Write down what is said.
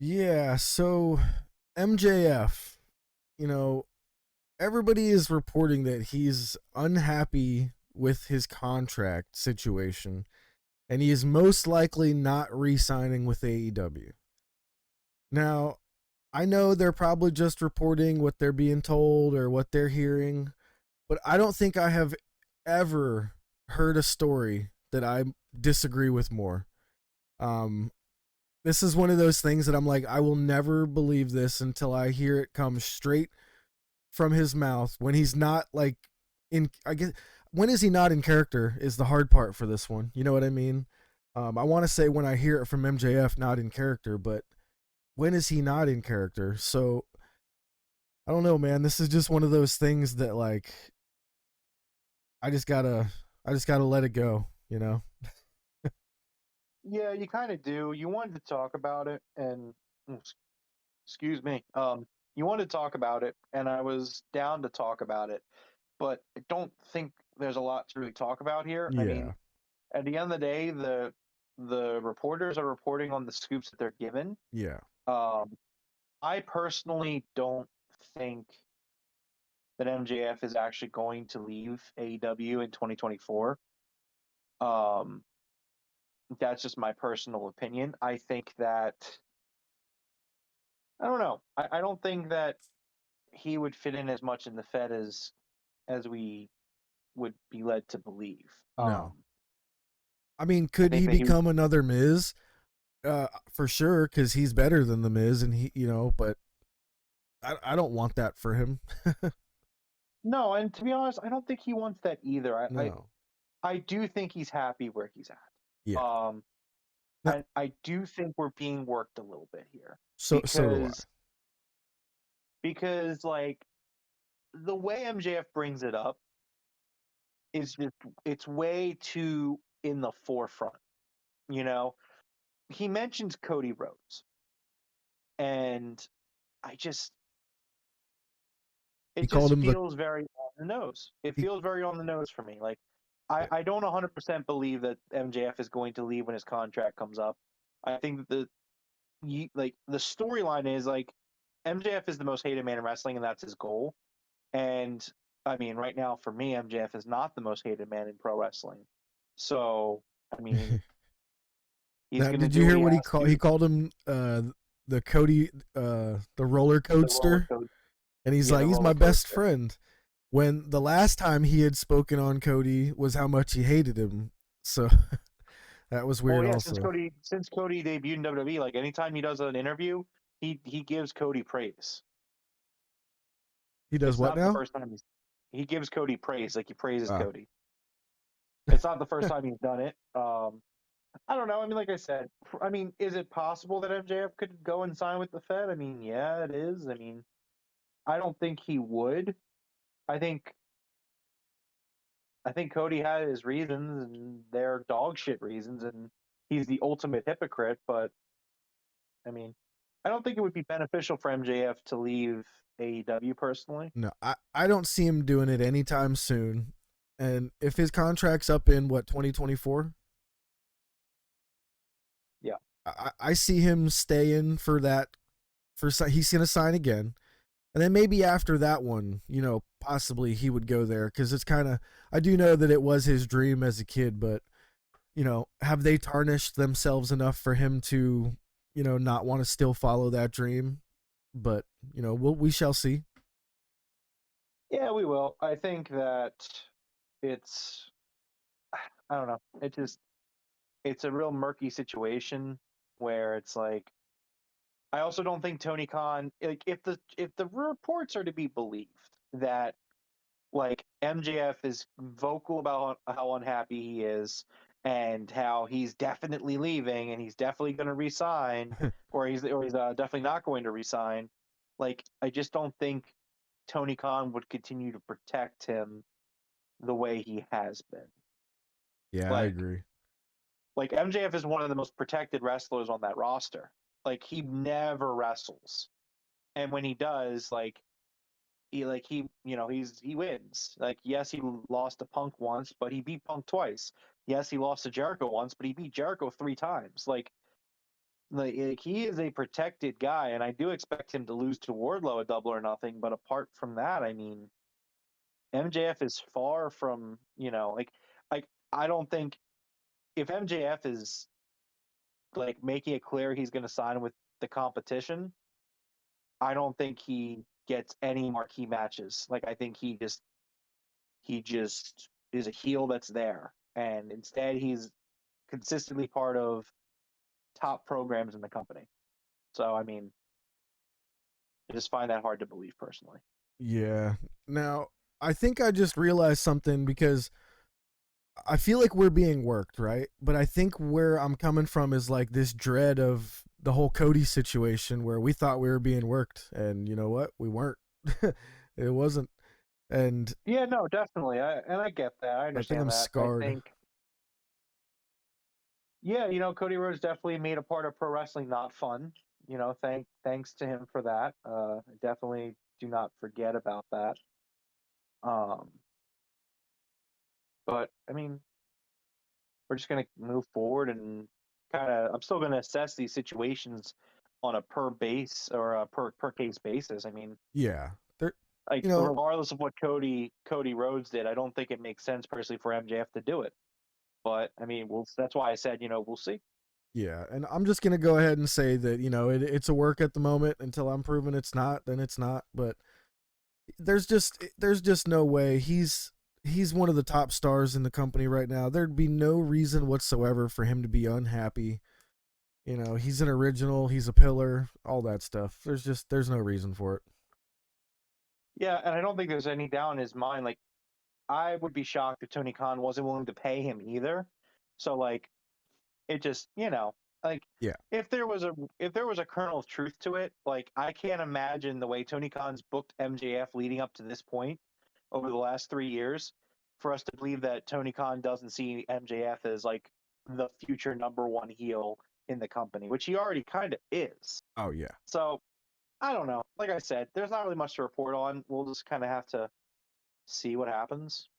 Yeah, so MJF, you know, everybody is reporting that he's unhappy with his contract situation and he is most likely not re signing with AEW. Now, I know they're probably just reporting what they're being told or what they're hearing, but I don't think I have ever heard a story that I disagree with more. Um, this is one of those things that I'm like, I will never believe this until I hear it come straight from his mouth when he's not like in. I guess when is he not in character is the hard part for this one. You know what I mean? I want to say when I hear it from MJF, not in character, but when is he not in character? So I don't know, man. This is just one of those things that like I just gotta, I just gotta let it go. You know? Yeah, you kind of do. You wanted to talk about it, and mm, s- excuse me, you wanted to talk about it, and I was down to talk about it, but I don't think there's a lot to really talk about here. I mean, Yeah, at the end of the day, the reporters are reporting on the scoops that they're given. yeah. Um, I personally don't think that MJF is actually going to leave AEW in 2024. Um, that's just my personal opinion. I think that I don't know. I don't think that he would fit in as much in the Fed as we would be led to believe. No, I mean, I could think he that he would. become another Miz? For sure, because he's better than the Miz, and he, but I don't want that for him. No, and to be honest, I don't think he wants that either. No. I do think he's happy where he's at. Yeah. No, And I do think we're being worked a little bit here so do I. because like the way MJF brings it up is just it's way too in the forefront. You know, he mentions Cody Rhodes, and I just He it called just him the feels very on the nose. It he, feels very on the nose for me. Like I don't 100% believe that MJF is going to leave when his contract comes up. I think that the storyline is like MJF is the most hated man in wrestling, and that's his goal. And I mean, right now for me, MJF is not the most hated man in pro wrestling. So I mean, he's Now, going to did you do what hear he what he has called? He to. called him the Cody the roller The roller coaster, coaster, and he's yeah, like the he's roller my best coaster. friend. When the last time he had spoken on Cody was how much he hated him, so that was Well, weird. yeah, Also, Since Cody debuted in WWE, like anytime he does an interview, he gives Cody praise. he does It's what not the now? first time he gives Cody praise, like he praises Uh, Cody. It's not the first time he's done it. I don't know. I mean, like I said, I mean, is it possible that MJF could go and sign with the Fed? I mean, yeah, it is. I mean, I don't think he would. I think I think Cody had his reasons, and they're dog shit reasons, and he's the ultimate hypocrite. But I mean, I don't think it would be beneficial for MJF to leave AEW personally. no, I don't see him doing it anytime soon. And if his contract's up in what 2024, Yeah. I see him staying for that. He's gonna sign again, and then maybe after that one, possibly he would go there because it's kind of. I do know that it was his dream as a kid, but have they tarnished themselves enough for him to, not want to still follow that dream? But we shall see. Yeah, we will. I think that it's I don't know. It's a real murky situation where it's like I also don't think Tony Khan like if the reports are to be believed that like MJF is vocal about how unhappy he is and how he's definitely leaving and he's definitely going to resign or he's definitely not going to resign. Like I just don't think Tony Khan would continue to protect him the way he has been. Yeah, I Like agree. MJF is one of the most protected wrestlers on that roster. Like he never wrestles, and when he does, he he wins. Like yes, he lost to Punk once, but he beat Punk twice. Yes, he lost to Jericho once, but he beat Jericho three times. Like Like he is a protected guy, and I do expect him to lose to Wardlow at Double or Nothing. But apart from that, I mean, MJF is far from like I don't think if MJF is like making it clear he's going to sign with the competition, I don't think he gets any marquee matches. Like I think he just is a heel that's there, and instead he's consistently part of top programs in the company. So I mean, I just find that hard to believe personally. Yeah. Now, I think I just realized something because I feel like we're being worked, right? But I think where I'm coming from is like this dread of the whole Cody situation where we thought we were being worked, and you know what? We weren't. It wasn't. And Yeah, no, definitely. I get that. I I think understand I'm that. I scarred. think, yeah, Cody Rhodes definitely made a part of pro wrestling not fun. Thanks to him for that. Definitely do not forget about that. Um, but I mean, we're just gonna move forward and kind of. I'm still gonna assess these situations on a per base or a per case basis. I mean, Yeah. There like you know, regardless of what Cody Rhodes did, I don't think it makes sense personally for MJF to do it. But I mean, that's why I said, we'll see. yeah, and I'm just gonna go ahead and say that it's a work at the moment until I'm proven it's not. Then it's not. But there's just no way he's one of the top stars in the company right now. There'd be no reason whatsoever for him to be unhappy. He's an original, he's a pillar, all that stuff. There's no reason for it. Yeah, and I don't think there's any doubt in his mind. Like, I would be shocked if Tony Khan wasn't willing to pay him either. So like, it just like Yeah. if there was a kernel of truth to it, like I can't imagine the way Tony Khan's booked MJF leading up to this point over the last 3 years for us to believe that Tony Khan doesn't see MJF as like the future number one heel in the company, which he already kind of is. Oh yeah. So I don't know. Like I said, there's not really much to report on. We'll just kind of have to see what happens.